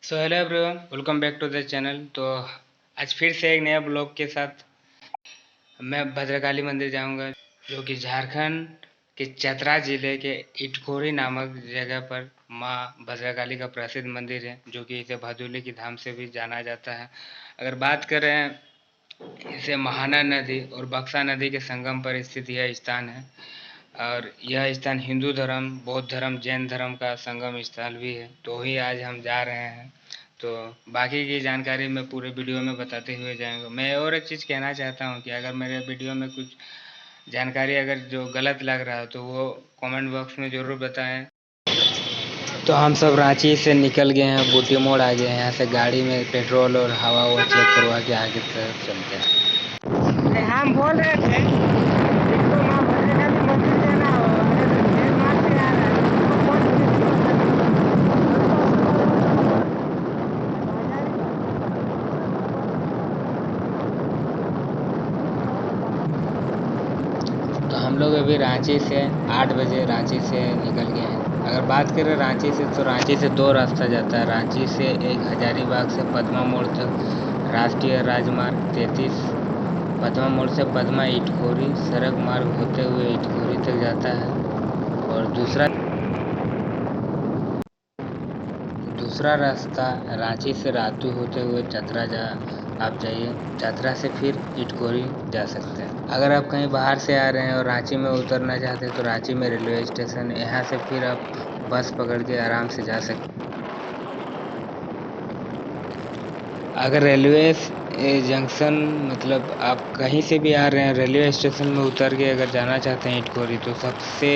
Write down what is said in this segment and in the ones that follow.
So hello everyone, welcome back to the channel. तो आज फिर से एक नया ब्लॉग के साथ मैं भद्रकाली मंदिर जाऊंगा, जो कि झारखंड के चतरा जिले के इटखोरी नामक जगह पर माँ भद्रकाली का प्रसिद्ध मंदिर है, जो कि इसे भदोली की धाम से भी जाना जाता है। अगर बात करें, इसे महाना नदी और बक्सा नदी के संगम पर स्थित यह स्थान है, और यह स्थान हिंदू धर्म, बौद्ध धर्म, जैन धर्म का संगम स्थल भी है। तो ही आज हम जा रहे हैं, तो बाकी की जानकारी मैं पूरे वीडियो में बताते हुए जाएंगे। मैं और एक चीज़ कहना चाहता हूँ कि अगर मेरे वीडियो में कुछ जानकारी अगर जो गलत लग रहा है तो वो कमेंट बॉक्स में ज़रूर बताएं। तो हम सब रांची से निकल गए हैं, बूटी मोड़ आ गए हैं। यहाँ से गाड़ी में पेट्रोल और हवा वो चेक करवा के आगे तरफ चलते हैं। हम बोल रहे थे जिसको माँ भद्रकाली मंदिर जाना हो, अरे मार से आ रहा है तो हम लोग अभी रांची से 8 बजे रांची से निकल गए हैं। अगर बात करें रांची से, तो रांची से दो रास्ता जाता है। रांची से एक हजारीबाग से पद्मा मोड़ तक राष्ट्रीय राजमार्ग 33, पद्मा मोड़ से पद्मा इटखोरी सड़क मार्ग होते हुए इटखोरी तक जाता है। और दूसरा रास्ता रांची से रातू होते हुए चतरा आप जाइए। चतरा से फिर इटखोरी जा सकते हैं। अगर आप कहीं बाहर से आ रहे हैं और रांची में उतरना चाहते हैं, तो रांची में रेलवे स्टेशन, यहाँ से फिर आप बस पकड़ के आराम से जा सकते हैं। अगर रेलवे जंक्शन, मतलब आप कहीं से भी आ रहे हैं, रेलवे स्टेशन में उतर के अगर जाना चाहते हैं इटखोरी, तो सबसे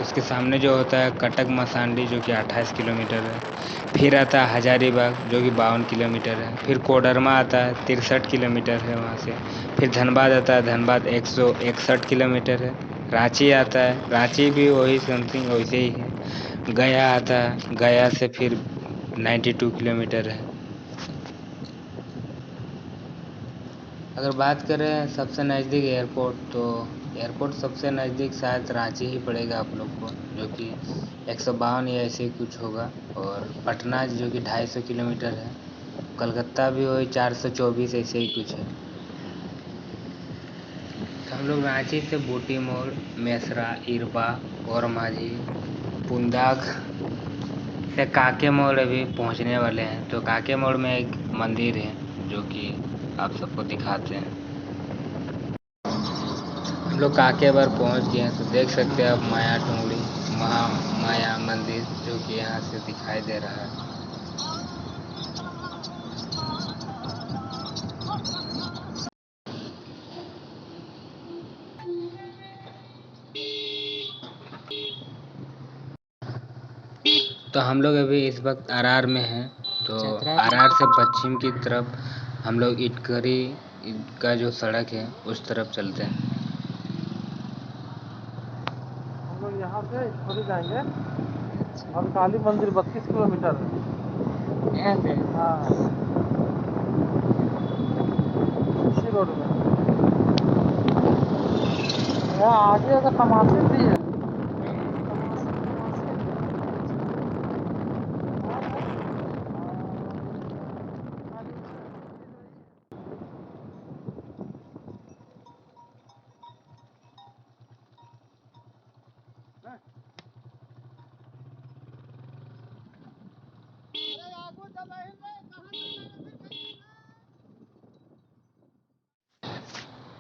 उसके सामने जो होता है कटक मसांडी, जो कि 28 किलोमीटर है। फिर आता है हजारीबाग, जो कि 52 किलोमीटर है। फिर कोडरमा आता है, 63 किलोमीटर है वहाँ से। फिर धनबाद आता है, धनबाद 161 किलोमीटर है। रांची आता है, रांची भी वही समथिंग वैसे ही है। गया आता है, गया से फिर 92 किलोमीटर है। अगर बात करें सबसे नज़दीक एयरपोर्ट, तो एयरपोर्ट सबसे नज़दीक शायद रांची ही पड़ेगा आप लोग को, जो कि 152 या ऐसे ही कुछ होगा। और पटना जो कि 250 किलोमीटर है। कलकत्ता भी वही 424 ऐसे ही कुछ है। तो हम लोग रांची से बूटी मोड़, मेसरा, इरबा और माझी, पुंदाग से काके मोड़ अभी पहुंचने वाले हैं। तो काके मोड़ में एक मंदिर है, जो कि आप सबको दिखाते हैं। हम लोग काकेबार पहुंच गए हैं। तो देख सकते हैं आप माया टुंगड़ी माया मंदिर, जो कि यहाँ से दिखाई दे रहा है। तो हम लोग अभी इस वक्त आरआर में हैं। तो आरआर से पश्चिम की तरफ हम लोग इटखोरी का जो सड़क है उस तरफ चलते हैं। हम लोग यहाँ से इटखोरी जाएंगे और काली मंदिर 32 किलोमीटर है यहाँ से हाँ, इसी रोड में। यहाँ आगे अगर तमाशे भी है।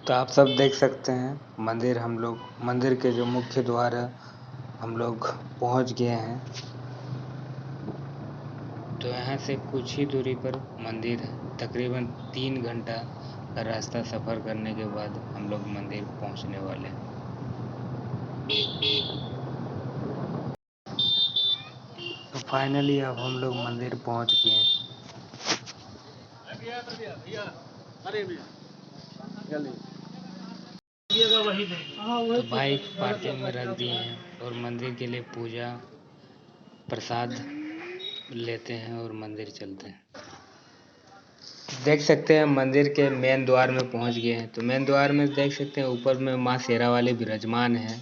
तो आप सब देख सकते हैं मंदिर, हम लोग मंदिर के जो मुख्य द्वार है हम लोग पहुंच गए हैं। तो यहाँ से कुछ ही दूरी पर मंदिर है। तकरीबन 3 घंटा का रास्ता सफ़र करने के बाद हम लोग मंदिर पहुँचने वाले हैं। तो फाइनली अब हम लोग मंदिर पहुँच गए हैं। तो बाइक पार्किंग में रख दिए हैं और मंदिर के लिए पूजा प्रसाद लेते हैं और मंदिर चलते हैं। देख सकते हैं मंदिर के मेन द्वार में पहुंच गए हैं। तो मेन द्वार में देख सकते हैं ऊपर में माँ शेरावाली विराजमान है।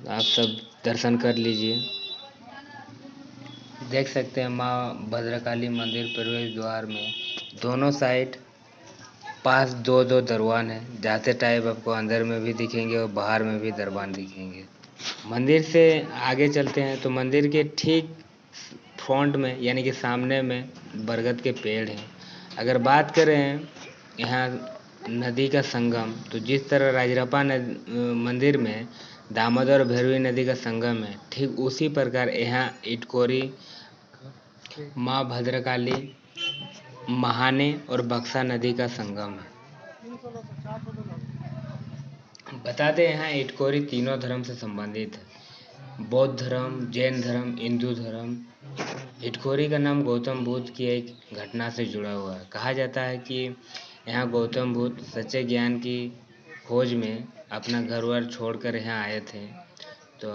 आप सब दर्शन कर लीजिए। देख सकते हैं माँ भद्रकाली मंदिर प्रवेश द्वार में दोनों साइड पास दो दो दरबान है। जाते टाइम आपको अंदर में भी दिखेंगे और बाहर में भी दरबान दिखेंगे। मंदिर से आगे चलते हैं तो मंदिर के ठीक फ्रंट में यानी कि सामने में बरगद के पेड़ हैं। अगर बात करें यहाँ नदी का संगम, तो जिस तरह राजरप्पा मंदिर में दामोदर और भैरवी नदी का संगम है, ठीक उसी प्रकार यहाँ इटकोरी माँ भद्रकाली, महाने और बक्सा नदी का संगम है। बता दें यहाँ इटकोरी तीनों धर्म से संबंधित है, बौद्ध धर्म, जैन धर्म, हिंदू धर्म। इटकोरी का नाम गौतम बुद्ध की एक घटना से जुड़ा हुआ है। कहा जाता है कि यहाँ गौतम बुद्ध सच्चे ज्ञान की खोज में अपना घर वर छोड़कर यहाँ आए थे। तो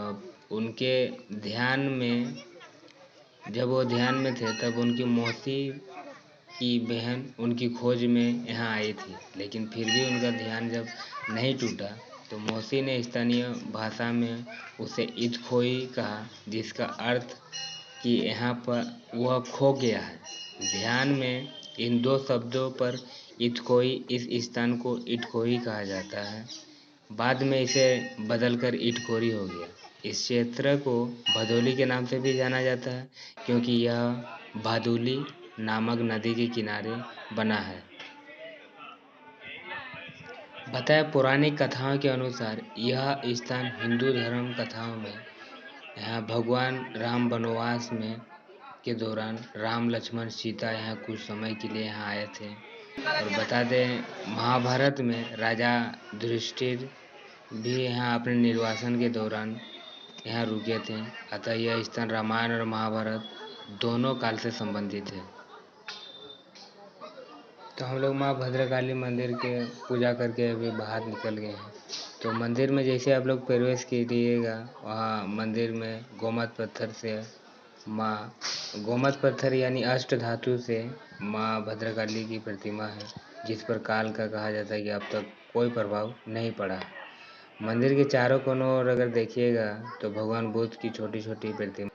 उनके ध्यान में, जब वो ध्यान में थे, तब उनकी मौसी की बहन उनकी खोज में यहाँ आई थी। लेकिन फिर भी उनका ध्यान जब नहीं टूटा तो मौसी ने स्थानीय भाषा में उसे इटखोई कहा, जिसका अर्थ कि यहाँ पर वह खो गया है। ध्यान में इन दो शब्दों पर इटखोई, इस स्थान को इटखोई कहा जाता है। बाद में इसे बदलकर इटकोरी हो गया। इस क्षेत्र को भदोली के नाम से भी जाना जाता है, क्योंकि यह भादुली नामक नदी के किनारे बना है। बताया पौराणिक कथाओं के अनुसार यह स्थान हिंदू धर्म कथाओं में यहाँ भगवान राम वनवास में के दौरान राम, लक्ष्मण, सीता यहाँ कुछ समय के लिए यहाँ आए थे। और बता दें महाभारत में राजा युधिष्ठिर भी यहाँ अपने निर्वासन के दौरान यहाँ रुके थे। अतः यह स्थान रामायण और महाभारत दोनों काल से संबंधित है। तो हम लोग माँ भद्रकाली मंदिर के पूजा करके अभी बाहर निकल गए हैं। तो मंदिर में जैसे आप लोग प्रवेश कीजिएगा, वहाँ मंदिर में गोमत पत्थर से माँ, गोमत पत्थर यानी अष्ट धातु से माँ भद्रकाली की प्रतिमा है, जिस पर काल का कहा जाता है कि अब तक कोई प्रभाव नहीं पड़ा। मंदिर के चारों कोनों ओर अगर देखिएगा तो भगवान बुद्ध की छोटी छोटी प्रतिमा।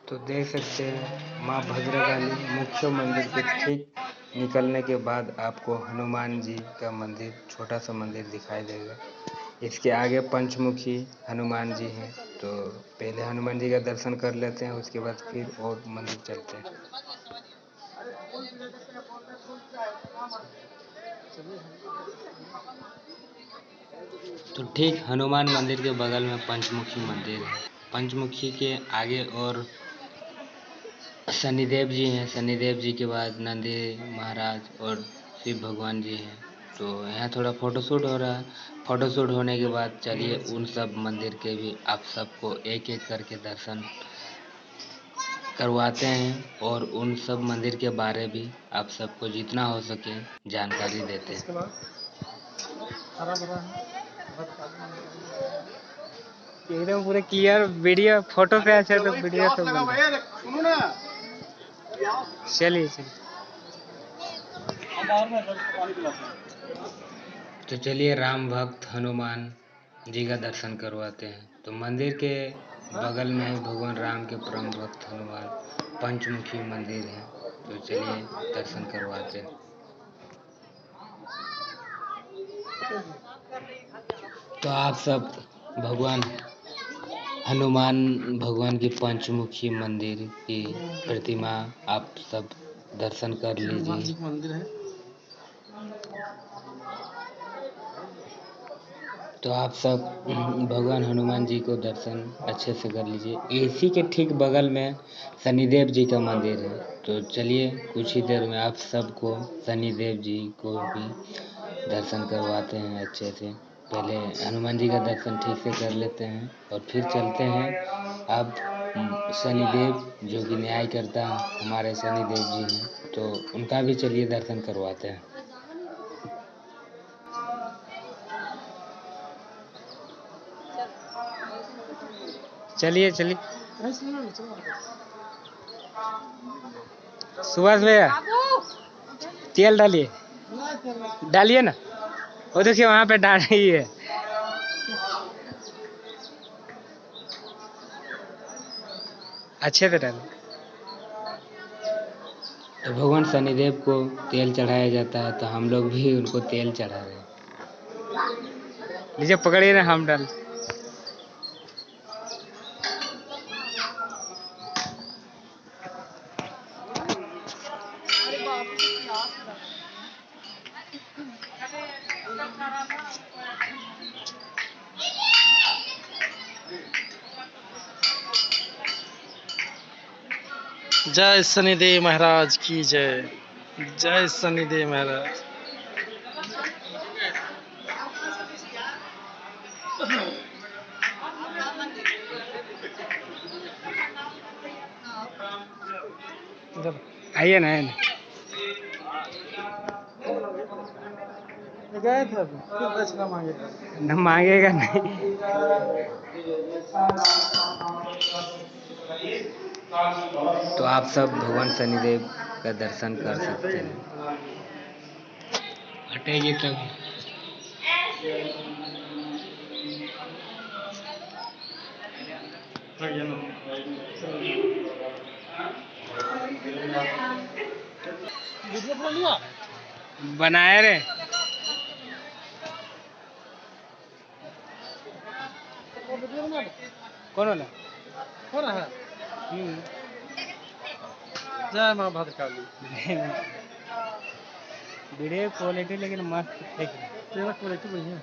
तो देख सकते हैं माँ भद्रकाली मुख्य मंदिर के ठीक निकलने के बाद आपको हनुमान जी का मंदिर, छोटा सा मंदिर दिखाई देगा। इसके आगे पंचमुखी हनुमान जी हैं। तो पहले हनुमान जी का दर्शन कर लेते हैं, उसके बाद फिर और मंदिर चलते हैं। तो ठीक हनुमान मंदिर के बगल में पंचमुखी मंदिर है। पंचमुखी के आगे और शनिदेव जी हैं। शनिदेव जी के बाद नंदी महाराज और शिव भगवान जी हैं। तो यहाँ थोड़ा फोटोशूट हो रहा है। फोटोशूट होने के बाद चलिए उन सब मंदिर के भी आप सबको एक एक करके दर्शन करवाते हैं और उन सब मंदिर के बारे भी आप सबको जितना हो सके जानकारी देते हैं। एकदम पूरे क्लियर वीडियो, फोटो पे अच्छा तो वीडियो तो सुनो ना। चलिए तो चलिए राम भक्त हनुमान जी का दर्शन करवाते हैं। तो मंदिर के बगल में ही भगवान राम के परम भक्त हनुमान पंचमुखी मंदिर है। तो चलिए दर्शन करवाते हैं। तो आप सब भगवान हनुमान भगवान की पंचमुखी मंदिर की प्रतिमा आप सब दर्शन कर लीजिए। मंदिर है। तो आप सब भगवान हनुमान जी को दर्शन अच्छे से कर लीजिए। इसी के ठीक बगल में शनिदेव जी का मंदिर है। तो चलिए कुछ ही देर में आप सबको शनिदेव जी को भी दर्शन करवाते हैं अच्छे से। पहले हनुमान जी का दर्शन ठीक से कर लेते हैं और फिर चलते हैं। अब शनिदेव जो कि न्याय करता हमारे शनिदेव जी हैं, तो उनका भी चलिए दर्शन करवाते हैं। चलिए सुभाष भैया तेल डालिए ना। वो देखिए वहाँ पे डाल रही है। अच्छे से डालिए। तो भगवान शनिदेव को तेल चढ़ाया जाता है, तो हम लोग भी उनको तेल चढ़ा रहे हैं। लीजिए पकड़िए ना, हम डाल। जय शनिदेव महाराज की जय। जय शनिदेव महाराज। आइए ना, गए थे अभी, फिर दक्षिणा मांगेगा। न मांगेगा नहीं। तो आप सब भगवान शनिदेव का दर्शन कर सकते हैं। हटेगी तब। वीडियो बना लिया? बनाया रे। वीडियो बना लो। कौन वाला? हो रहा है। जय माँ भद्रकाली। वीडियो क्वालिटी लेकिन मस्त दिख रहा है। तेरा क्वालिटी बढ़िया है।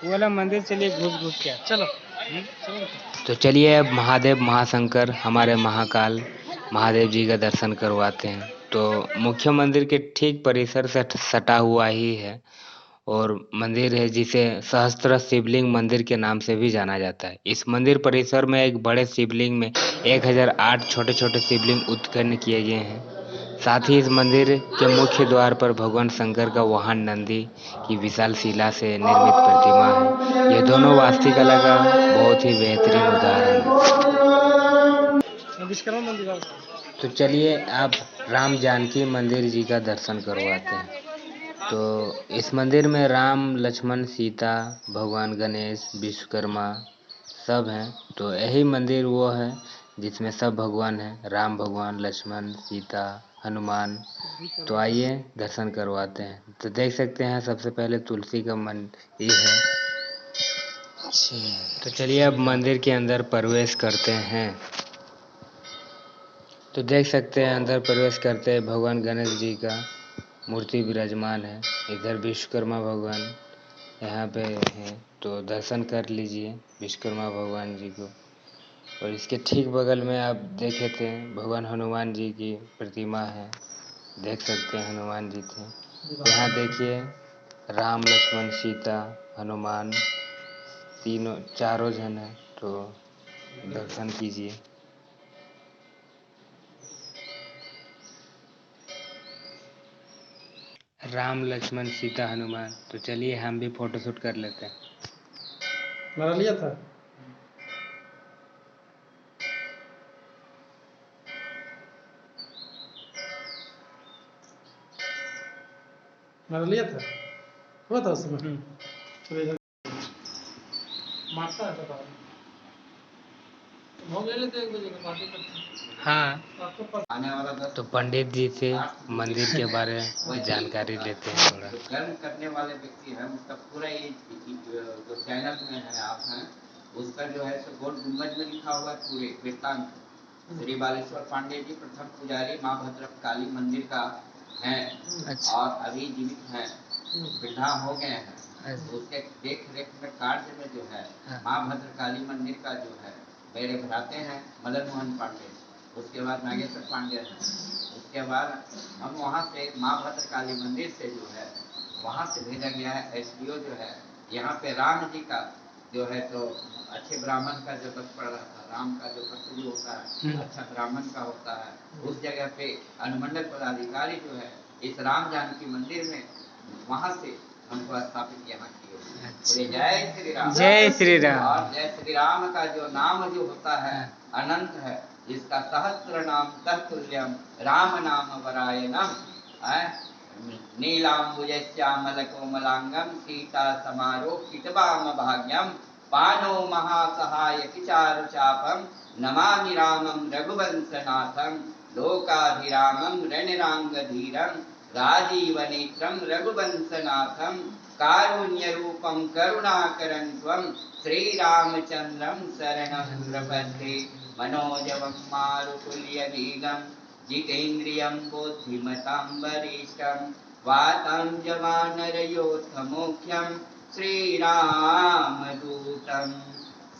वो वाला मंदिर चलिए घूस घूस के। चलो। तो चलिए अब महादेव महाशंकर हमारे महाकाल महादेव जी का दर्शन करवाते हैं। तो मुख्य मंदिर के ठीक परिसर से सटा हुआ ही है, और मंदिर है जिसे सहस्त्र शिवलिंग मंदिर के नाम से भी जाना जाता है। इस मंदिर परिसर में एक बड़े शिवलिंग में 1008 छोटे छोटे शिवलिंग उत्पन्न किए गए हैं। साथ ही इस मंदिर के मुख्य द्वार पर भगवान शंकर का वाहन नंदी की विशाल शिला से निर्मित प्रतिमा है। ये दोनों वास्तुकला का बहुत ही बेहतरीन उदाहरण है। विश्वकर्मा मंदिर। तो चलिए आप राम जानकी मंदिर जी का दर्शन करवाते हैं। तो इस मंदिर में राम लक्ष्मण सीता भगवान गणेश विश्वकर्मा सब हैं। तो यही मंदिर वो है जिसमें सब भगवान हैं, राम भगवान लक्ष्मण सीता हनुमान। तो आइए दर्शन करवाते हैं। तो देख सकते हैं सबसे पहले तुलसी का मंदिर है। तो चलिए अब मंदिर के अंदर प्रवेश करते हैं। तो देख सकते हैं अंदर प्रवेश करते हैं भगवान गणेश जी का मूर्ति विराजमान है। इधर विश्वकर्मा भगवान यहाँ पे हैं, तो दर्शन कर लीजिए विश्वकर्मा भगवान जी को। और इसके ठीक बगल में आप देखे थे भगवान हनुमान जी की प्रतिमा है, देख सकते हैं हनुमान जी थे। यहाँ देखिए राम लक्ष्मण सीता हनुमान तीनों चारों जन हैं, तो दर्शन कीजिए। राम लक्ष्मण सीता हनुमान। तो चलिए हम भी फोटो शूट कर लेते हैं। मेरा लिया था। मेरा लिया था। हुआ था उसमें। मारता है पता नहीं। हम ले लेते 1 बजे का पार्टी करते हैं। हाँ, तो पंडित जी से मंदिर के बारे में जानकारी लेते हैं थोड़ा। जो कर्म करने वाले व्यक्ति हैं उसका पूरा ये जो चैनल में है आप हैं उसका जो है सो गोल गुम्बज में लिखा हुआ है पूरे वृत्तांत। श्री बालेश्वर पांडे जी प्रथम पुजारी माँ भद्रकाली मंदिर का है। अच्छा। और अभी जीवित हैं, वृद्धा हो गए हैं। तो उसके देख रेख में कार्य में जो है माँ भद्रकाली मंदिर का जो है मेरे भ्राते हैं मदन मोहन पांडे, उसके बाद नागेश्वर पांडे हैं। उसके बाद हम वहाँ से माँ भद्रकाली मंदिर से जो है वहाँ से भेजा गया है एसडीओ जो है यहाँ पे राम जी का जो है तो अच्छे ब्राह्मण का जो व्रत पड़ रहा था, राम का जो व्रत जो होता है अच्छा ब्राह्मण का होता है, उस जगह पे अनुमंडल पदाधिकारी जो है इस राम जानकी मंदिर में वहाँ से हमको स्थापित यहाँ किए। बोले जय श्री राम। जय श्री राम। और जय श्री राम का जो नाम जो होता है अनंत है, इसका सहस्त्र नाम तत्तुल्यम राम नाम वरायणम। नीलांबुज श्यामल कोमलांगम सीता समारोह कितवाम भाग्यम पानो महासहाय किचारु चापम नमामि रामं रघुवंशनाथं लोकाभिरामं रणरांगधीरं राजीवनेत्रं रघुवंशनाथं कारुण्यरूपं करुणाकरं त्वं श्रीरामचन्द्रं शरणं प्रपद्ये मनोजवं मारुतुल्यवेगं जितेन्द्रियं बुद्धिमतां वरिष्ठं वाताञ्जवानरयोत्तमोख्यं श्रीरामदूतं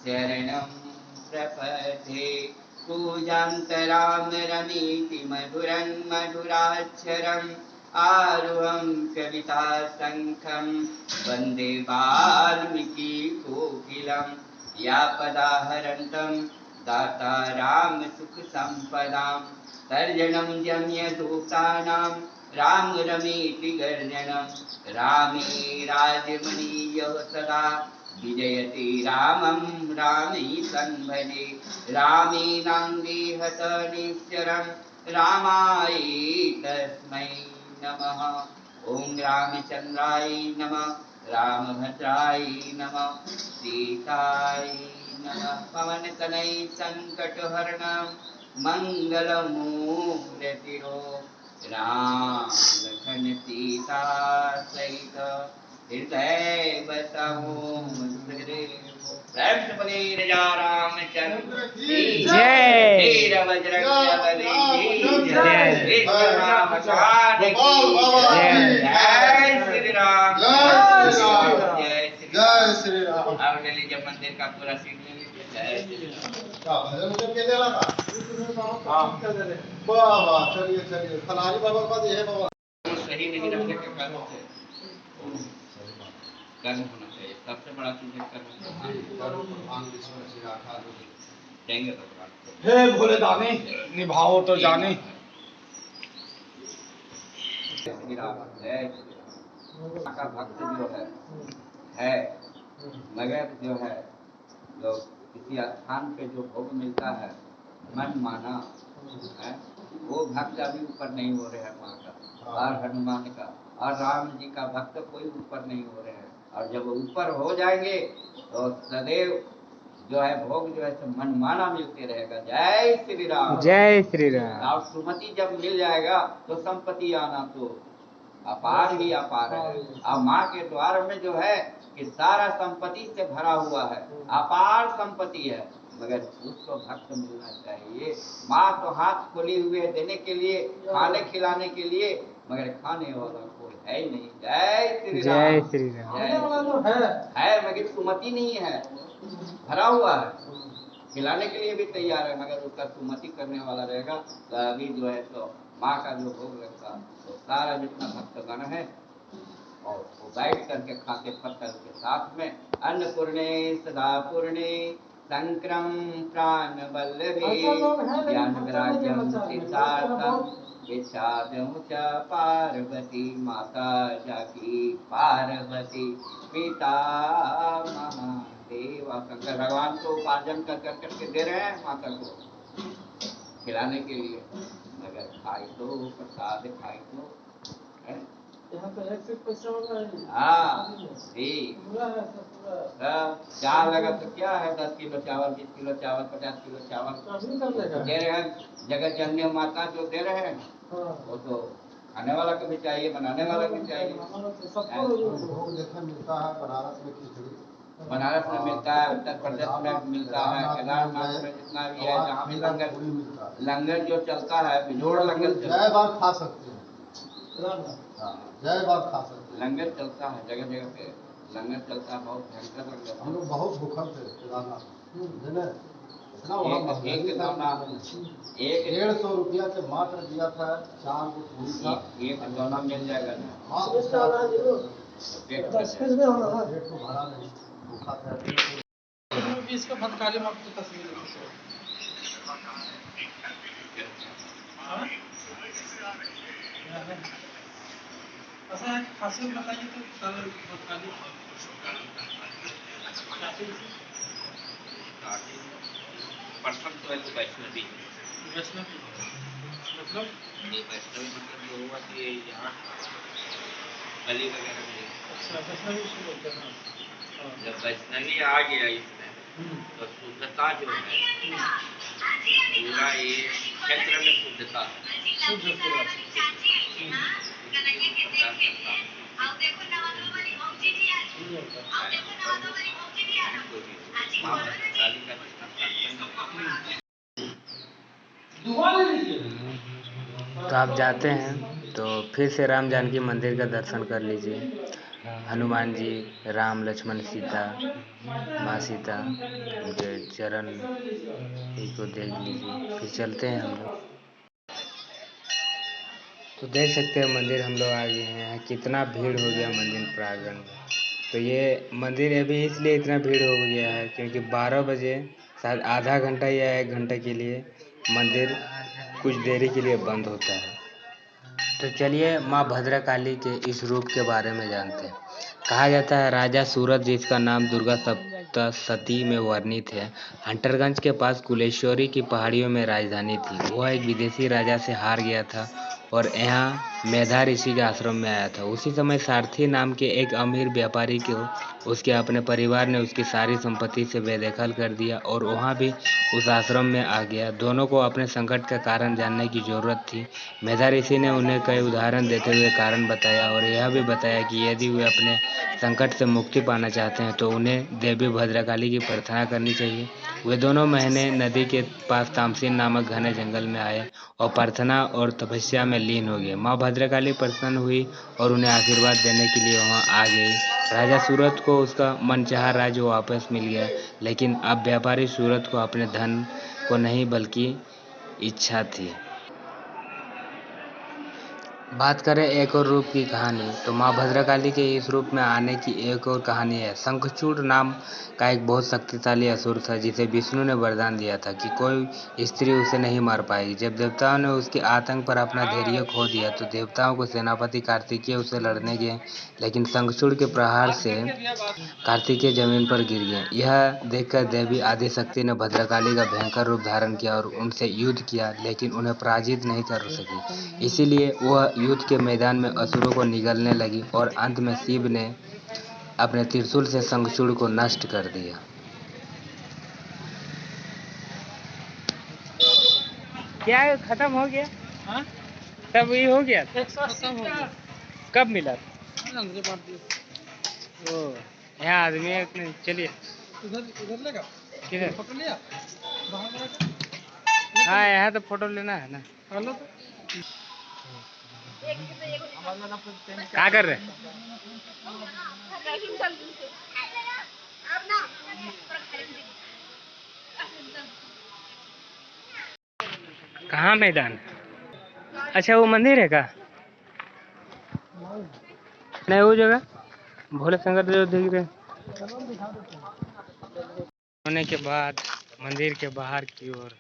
शरणं प्रपद्ये पूजान्तराम रमीति मधुरं मधुराक्षरम् आरुहं कविता शङ्खं वन्दे वाल्मीकि कोकिलं यापदाहरन्तं दाता राम सुख संपदां तर्जनं जम्यदूतानां राम रमेति गर्जनं रामे राजमणीयः सदा विजयते रामं रामे संभजे रामे नाङ्गे हत निश्चरं रामाय तस्मै नमः। ओम रामचंद्राय नमः रामभद्राय नमः सीताय नमः पवन तनय संकट हरणं मंगलमूर्तिरो राम लखन सीता सहित हृदय बसहु राजा रामचंद्र की जय। वीर बजरंगबली की जय। जय श्री राम जय श्री राम। जय श्री जय श्री राम। अब ले लीजिए मंदिर का पूरा सीट ले लीजिए। जय श्री राम। वाह वाह, चलिए चलिए, फलानी बाबा का ये है बाबा। सही नहीं रखने के कारण से कर्म होना चाहिए। सबसे बड़ा चीज है कर्म। देंगे भगवान को। हे भोले दानी, निभाओ तो जाने। श्री राम जय श्री राम। का भक्त जो है मगर जो है जो किसी स्थान पे जो भोग मिलता है मन माना है वो भक्त अभी ऊपर नहीं हो रहे हैं माँ का और हनुमान का और राम जी का भक्त कोई ऊपर नहीं हो रहे हैं और जब ऊपर हो जाएंगे तो सदैव जो है भोग जो है मन माना मिलते रहेगा। जय श्री राम। जय श्री राम। और सुमति जब मिल जाएगा तो संपत्ति आना तो अपार ही अपार है। और माँ के द्वार में जो है कि सारा संपत्ति से भरा हुआ है, अपार संपत्ति है, मगर उसको भक्त मिलना चाहिए। माँ तो हाथ खोली हुए है देने के लिए, खाने खिलाने के लिए, मगर खाने वाला कोई है ही नहीं। जय श्री राम। जय श्री राम। है मगर सुमति नहीं है, भरा हुआ है, खिलाने के लिए भी तैयार है, मगर उसका सुमति करने वाला रहेगा तो अभी जो है तो माँ का जो भोग लगता तो सारा जितना भक्तगण है और वो बैठ करके खाते पत्थर के साथ में अन्नपूर्णे सदा पूर्णे संक्रम प्राण वल्लभे ज्ञान वैराग्यम सिद्धार्थम विच्छादं च पार्वती माता जाकी पार्वती पिता महादेव। शंकर भगवान को उपार्जन कर करके दे रहे हैं माता को खिलाने के लिए, मगर खाई तो प्रसाद खाई तो है। यहाँ पे एक से पैसा वाला है। हाँ ठीक। चावल लगा तो क्या है 10 किलो चावल 20 किलो चावल 50 किलो चावल दे रहे हैं। जगत जननी माता जो दे रहे हैं वो तो खाने वाला को भी चाहिए, बनाने वाला भी चाहिए। मिलता है बनारस में खिचड़ी, बनारस में मिलता है, उत्तर प्रदेश में मिलता है, केदारनाथ में जितना भी है जहाँ भी लंगर जो चलता है बिजोड़ लंगर जय बार खा सकते हैं। जय बार खा सकते हैं। लंगर चलता है जगह जगह पे लंगर चलता है, बहुत भयंकर लंगर। हम लोग बहुत भूखल थे केदारनाथ, एक दाना 150 रुपया के मात्र दिया था, शाम को पूरी था। एक दाना मिल जाएगा ना। हाँ, पेट पेट को भरा नहीं, भूखा था। इसका भटकाली माँ की तस्वीर ऐसा है, खासियत बताइए तो भटकाली पर्सन तो है तो वैष्णवी वैष्णवी मतलब वैष्णवी मतलब जो हुआ कि यहाँ बलि वगैरह मिले। अच्छा, वैष्णवी उसको बोलते हैं। जब वैष्णवी आ गया इसमें तो शुद्धता जो है पूरा ये क्षेत्र में शुद्धता है। माँ भद्रकाली का जितना तो आप जाते हैं तो फिर से राम जानकी मंदिर का दर्शन कर लीजिए। हनुमान जी, राम, लक्ष्मण, सीता, माँ सीता, उनके चरण को देख लीजिए। फिर चलते हैं हम लोग। तो देख सकते हैं मंदिर हम लोग आ गए हैं। कितना भीड़ हो गया मंदिर प्रांगण में। तो ये मंदिर अभी इसलिए इतना भीड़ हो गया है क्योंकि 12 बजे शायद आधा घंटा या 1 घंटे के लिए मंदिर कुछ देरी के लिए बंद होता है। तो चलिए माँ भद्रकाली के इस रूप के बारे में जानते हैं। कहा जाता है राजा सूरत, जिसका नाम दुर्गा सप्तशती में वर्णित है, हंटरगंज के पास कुलेश्वरी की पहाड़ियों में राजधानी थी। वह एक विदेशी राजा से हार गया था और यहाँ मेधा ऋषि के आश्रम में आया था। उसी समय सारथी नाम के एक अमीर व्यापारी को उसके अपने परिवार ने उसकी सारी संपत्ति से बेदखल कर दिया और वहाँ भी उस आश्रम में आ गया। दोनों को अपने संकट का कारण जानने की जरूरत थी। मेधा ऋषि ने उन्हें कई उदाहरण देते हुए कारण बताया और यह भी बताया कि यदि वे अपने संकट से मुक्ति पाना चाहते हैं तो उन्हें देवी भद्रकाली की प्रार्थना करनी चाहिए। वे दोनों महीने नदी के पास तामसीन नामक घने जंगल में आए और प्रार्थना और तपस्या में लीन हो गए। माँ भद्रकाली प्रसन्न हुई और उन्हें आशीर्वाद देने के लिए वहां आ गई। राजा सूरत को उसका मनचाहा राज्य वापस मिल गया, लेकिन अब व्यापारी सूरत को अपने धन को नहीं बल्कि इच्छा थी। बात करें एक और रूप की कहानी, तो माँ भद्रकाली के इस रूप में आने की एक और कहानी है। शंखचूड़ नाम का एक बहुत शक्तिशाली असुर था, जिसे विष्णु ने वरदान दिया था कि कोई स्त्री उसे नहीं मार पाएगी। जब देवताओं ने उसके आतंक पर अपना धैर्य खो दिया तो देवताओं को सेनापति कार्तिकेय उसे लड़ने गए, लेकिन शंखचूड़ के प्रहार से कार्तिकेय जमीन पर गिर गए। यह देखकर देवी आदिशक्ति ने भद्रकाली का भयंकर रूप धारण किया और उनसे युद्ध किया, लेकिन उन्हें पराजित नहीं कर सकी। इसीलिए वह युद्ध के मैदान में असुरों को निगलने लगी और अंत में शिव ने अपने त्रिशूल से शंखचूड़ को नष्ट कर दिया। क्या खत्म हो गया? हाँ? तब ये हो गया? खत्म हो गया। कब मिला? अंदर बांट दिया। ओ, यहाँ आदमी है कि नहीं? चलिए। इधर लेगा? किधर? फोटो लिया? बाहर लगा? हाँ, यहाँ तो फोटो लेना है ना। हेलो तो क्या कर रहे? कहाँ मैदान? अच्छा, वो मंदिर है का? नहीं, वो जगह भोले शंकर जो दिख रहे होने के बाद मंदिर के बाहर की ओर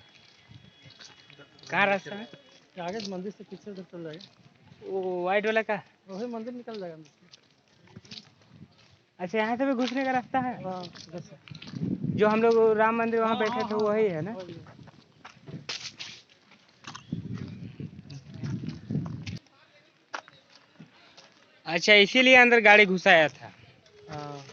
कहाँ रास्ता है? आगे मंदिर से पीछे उधर चल जाएगा। वो वाइट वाला का? वही मंदिर निकल जाएगा। अच्छा, यहाँ से भी घुसने का रास्ता है? हाँ, उधर से। जो हम लोग राम मंदिर वहाँ बैठे थे वही है ना? अच्छा, इसीलिए अंदर गाड़ी घुसाया था। हाँ।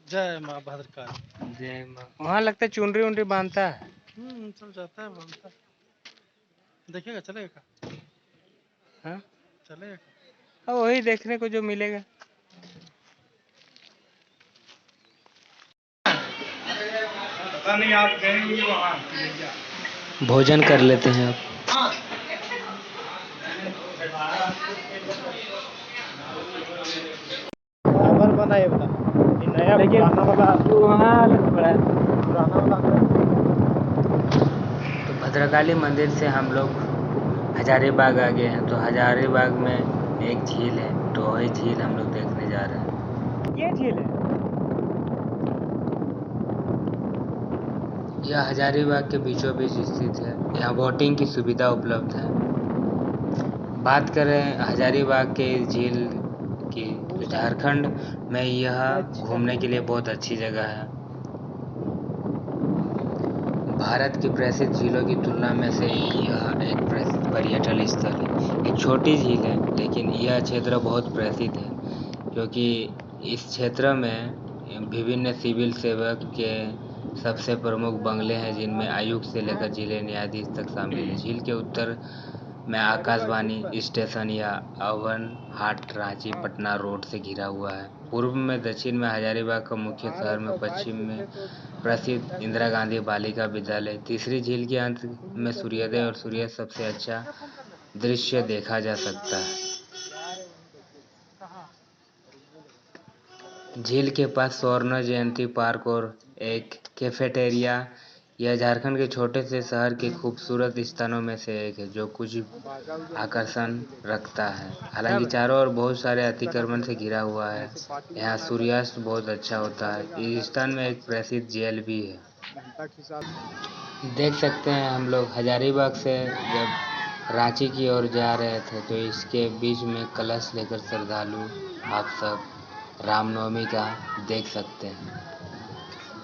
जय माँ भद्रकाली। जय माँ। वहाँ लगता है चुनरी उनरी बांधता है। चल जाता है बांधता। देखिएगा, चलेगा? हाँ, चलेगा। वही देखने को जो मिलेगा। पता नहीं आप गए होंगे वहाँ। भोजन कर लेते हैं अब। बना ये वाला, नया पुराना वाला वहाँ पुराना वाला। तो भद्रकाली मंदिर से हम लोग हजारीबाग आ गए हैं। तो हजारीबाग में एक झील है, तो वही झील हम लोग देखने जा रहे हैं। ये झील है? यह हजारीबाग के बीचों बीच स्थित है। यहाँ बोटिंग की सुविधा उपलब्ध है। बात करें हजारीबाग के झील की, तो झारखंड में यह घूमने के लिए बहुत अच्छी जगह है। भारत की प्रसिद्ध झीलों की तुलना में से यह एक प्रसिद्ध पर्यटन स्थल है। एक छोटी झील है, लेकिन यह क्षेत्र बहुत प्रसिद्ध है, क्योंकि इस क्षेत्र में विभिन्न सिविल सेवक के सबसे प्रमुख बंगले हैं, जिनमें आयुक्त से लेकर जिले न्यायाधीश तक शामिल है। झील के उत्तर में आकाशवाणी स्टेशन या अवन हाट रांची पटना रोड से घिरा हुआ है। पूर्व में, दक्षिण में हजारीबाग का मुख्य शहर में, पश्चिम में प्रसिद्ध इंदिरा गांधी बालिका विद्यालय। तीसरी झील के अंत में सूर्योदय और सूर्यास्त सबसे अच्छा दृश्य देखा जा सकता है। झील के पास स्वर्ण जयंती पार्क और एक कैफेटेरिया। यह झारखंड के छोटे से शहर के खूबसूरत स्थानों में से एक है, जो कुछ आकर्षण रखता है। हालांकि चारों ओर बहुत सारे अतिक्रमण से घिरा हुआ है। यहाँ सूर्यास्त बहुत अच्छा होता है। इस स्थान में एक प्रसिद्ध जेल भी है। देख सकते हैं हम लोग हजारीबाग से जब रांची की ओर जा रहे थे, तो इसके बीच में कलश लेकर श्रद्धालु आप सब रामनवमी का देख सकते हैं।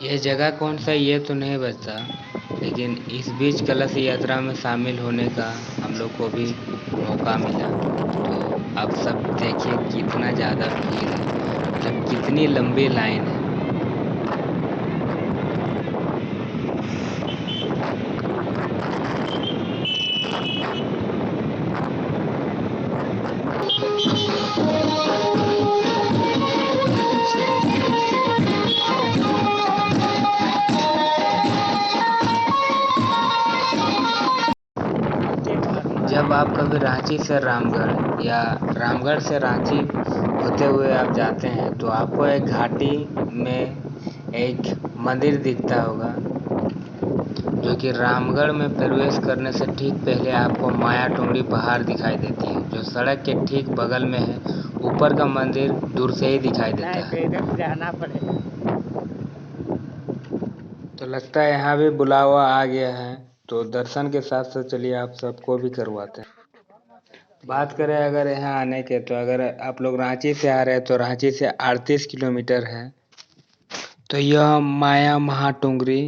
यह जगह कौन सा ये तो नहीं बता, लेकिन इस बीच कलश यात्रा में शामिल होने का हम लोग को भी मौका मिला। तो आप सब देखिए कितना ज़्यादा भीड़ है, मतलब कितनी लंबी लाइन है। जब आप कभी रांची से रामगढ़ या रामगढ़ से रांची होते हुए आप जाते हैं, तो आपको एक घाटी में एक मंदिर दिखता होगा, जो कि रामगढ़ में प्रवेश करने से ठीक पहले आपको माया टुंगरी पहाड़ दिखाई देती है, जो सड़क के ठीक बगल में है। ऊपर का मंदिर दूर से ही दिखाई देता है। जाना पड़ेगा। तो लगता है यहाँ भी बुलावा आ गया है, तो दर्शन के साथ साथ चलिए आप सबको भी करवाते हैं। बात करें अगर यहाँ आने के, तो अगर आप लोग रांची से आ रहे हैं, तो रांची से 38 किलोमीटर है। तो यह माया महाटुंगरी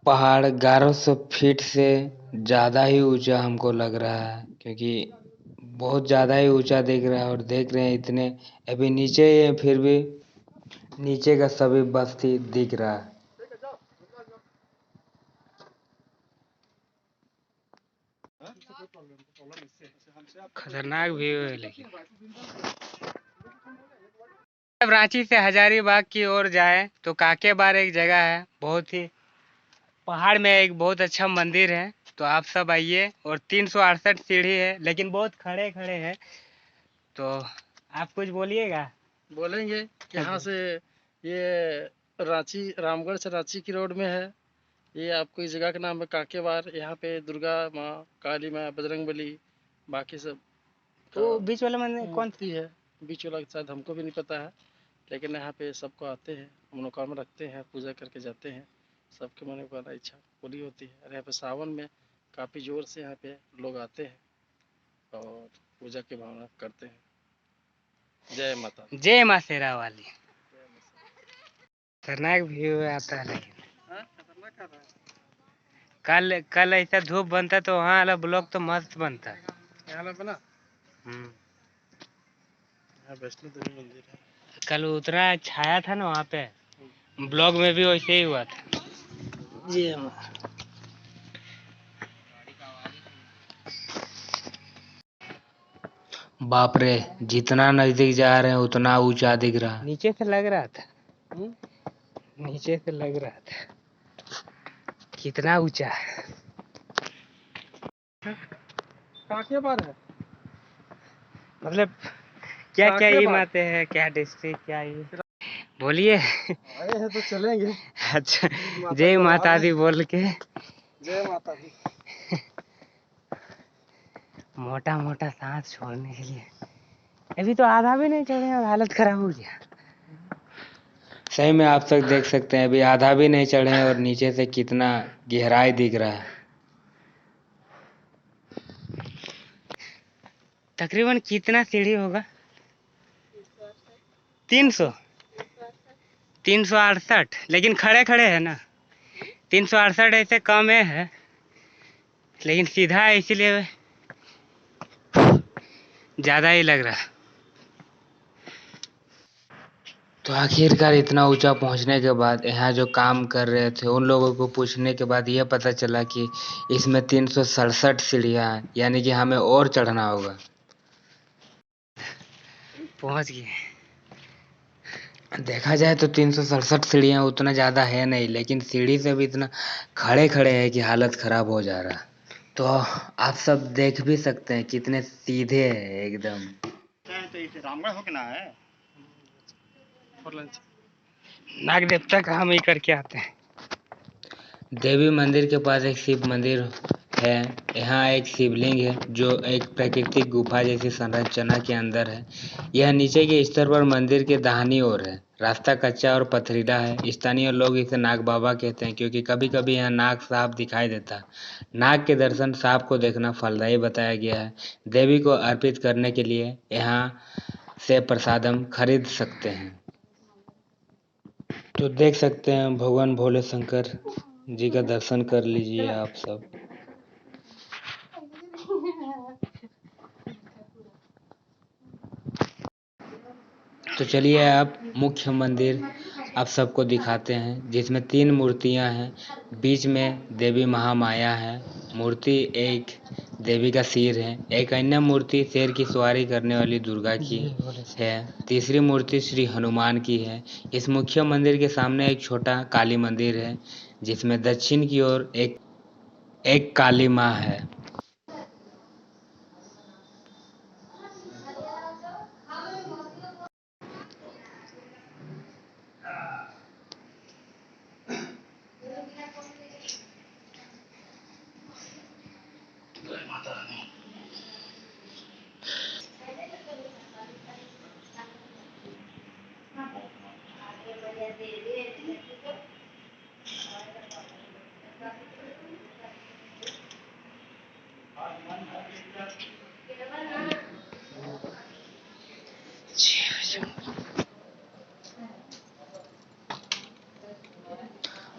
पहाड़ 1100 फीट से ज़्यादा ही ऊंचा हमको लग रहा है, क्योंकि बहुत ज़्यादा ही ऊंचा दिख रहा है। और देख रहे हैं इतने अभी नीचे ही है, फिर भी नीचे का सभी बस्ती दिख रहा है। खतरनाक व्यू है। लेकिन जब रांची से हजारीबाग की ओर जाए, तो काके बार एक जगह है, बहुत ही पहाड़ में एक बहुत अच्छा मंदिर है। तो आप सब आइए। और 368 सीढ़ी है, लेकिन बहुत खड़े खड़े हैं। तो आप कुछ बोलिएगा। बोलेंगे कि यहाँ से ये रांची रामगढ़ से रांची की रोड में है। ये आपको इस जगह का नाम है काकेवार। यहाँ पे दुर्गा माँ, काली माँ, बजरंगबली, बाकी सब। तो बीच वाला मंदिर कौन सी है? बीच वाला शायद हमको भी नहीं पता है, लेकिन यहाँ पे सबको आते हैं, मनोकामना रखते हैं, पूजा करके जाते हैं। सबके मनोकामना इच्छा पूरी होती है। और यहाँ पे सावन में काफ़ी जोर से यहाँ पे लोग आते हैं और पूजा की भावना करते हैं। जय माता, जय माँ शेरा वाली। खतरनाक व्यू आता है। लेकिन खतरनाक कर रहा है। कल ऐसा धूप बनता तो वहाँ वाला ब्लॉग तो मस्त बनता। यहाँ बना वैष्णो देवी मंदिर है। कल उतना छाया था ना वहाँ पे, ब्लॉग में भी वैसे ही हुआ था। जी बाप रे, जितना नजदीक जा रहे हैं उतना ऊंचा दिख रहा। नीचे से लग रहा था, नीचे से लग रहा था कितना ऊंचा है। काके बार है, मतलब क्या क्या ये माते हैं, क्या डिस्ट्रिक्ट, क्या ये बोलिए। आए हैं तो चलेंगे। अच्छा, जय माता दी बोल के। जय माता दी। मोटा मोटा सांस छोड़ने के लिए। अभी तो आधा भी नहीं चढ़े और हालत खराब हो गया। सही में आप सब देख सकते हैं, अभी आधा भी नहीं चढ़े और नीचे से कितना गहराई दिख रहा है। तकरीबन कितना सीढ़ी होगा? 368, लेकिन खड़े खड़े है ना। 368 ऐसे कम है, लेकिन सीधा है इसीलिए ज़्यादा ही लग रहा। तो आखिरकार इतना ऊंचा पहुंचने के बाद यहाँ जो काम कर रहे थे उन लोगों को पूछने के बाद यह पता चला कि इसमें 367 सीढ़ियाँ हैं, यानी कि हमें और चढ़ना होगा। पहुंच गए। देखा जाए तो 367 सीढ़ियाँ उतना ज़्यादा है नहीं, लेकिन सीढ़ी से भी इतना खड़े खड़े है कि हालत ख़राब हो जा रहा। तो आप सब देख भी सकते हैं कितने सीधे हैं एकदम। तो इसे रामगढ़ होके ना है नाग देवता का हम ही करके आते हैं। देवी मंदिर के पास एक शिव मंदिर है। यहाँ एक शिवलिंग है जो एक प्राकृतिक गुफा जैसी संरचना के अंदर है। यह नीचे के स्तर पर मंदिर के दाहिनी ओर है। रास्ता कच्चा और पथरीला है। स्थानीय लोग इसे नाग बाबा कहते हैं क्योंकि कभी कभी यहाँ नाग साफ दिखाई देता है। नाग के दर्शन सांप को देखना फलदायी बताया गया है। देवी को अर्पित करने के लिए यहाँ से प्रसादम खरीद सकते हैं। तो देख सकते हैं भगवान भोले शंकर जी का दर्शन कर लीजिए आप सब। तो चलिए आप मुख्य मंदिर आप सबको दिखाते हैं, जिसमें 3 मूर्तियां हैं। बीच में देवी महामाया है। मूर्ति एक देवी का सिर है। एक अन्य मूर्ति शेर की सवारी करने वाली दुर्गा की है। तीसरी मूर्ति श्री हनुमान की है। इस मुख्य मंदिर के सामने एक छोटा काली मंदिर है, जिसमें दक्षिण की ओर एक काली माँ है।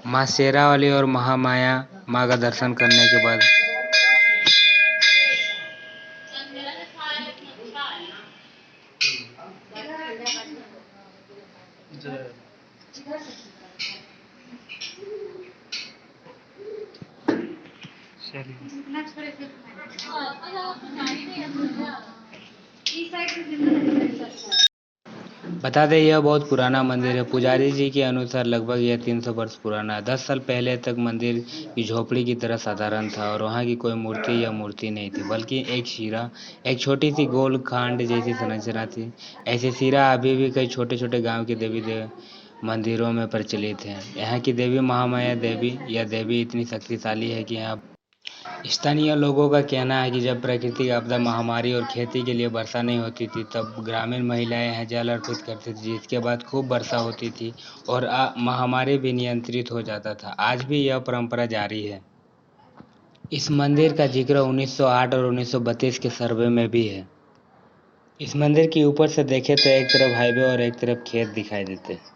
माँ शेरावाली और महामाया माँ का दर्शन करने के बाद बता दें यह बहुत पुराना मंदिर है। पुजारी जी के अनुसार लगभग यह 300 वर्ष पुराना है। 10 साल पहले तक मंदिर की झोपड़ी की तरह साधारण था और वहाँ की कोई मूर्ति या मूर्ति नहीं थी, बल्कि एक शिला, एक छोटी सी गोल खांड जैसी संरचना थी। ऐसे शिला अभी भी कई छोटे छोटे गांव के देवी मंदिरों में प्रचलित हैं। यहाँ की देवी महामाया देवी या देवी इतनी शक्तिशाली है कि यहाँ स्थानीय लोगों का कहना है कि जब प्राकृतिक आपदा, महामारी और खेती के लिए वर्षा नहीं होती थी, तब ग्रामीण महिलाएं यहाँ जल अर्पित करती थी, जिसके बाद खूब वर्षा होती थी और महामारी भी नियंत्रित हो जाता था। आज भी यह परंपरा जारी है। इस मंदिर का जिक्र 1908 और 1932 के सर्वे में भी है। इस मंदिर के ऊपर से देखें तो एक तरफ हाईवे और एक तरफ खेत दिखाई देते हैं।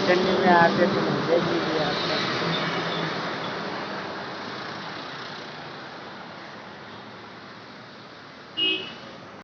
में आते तो देख लीजिए आप।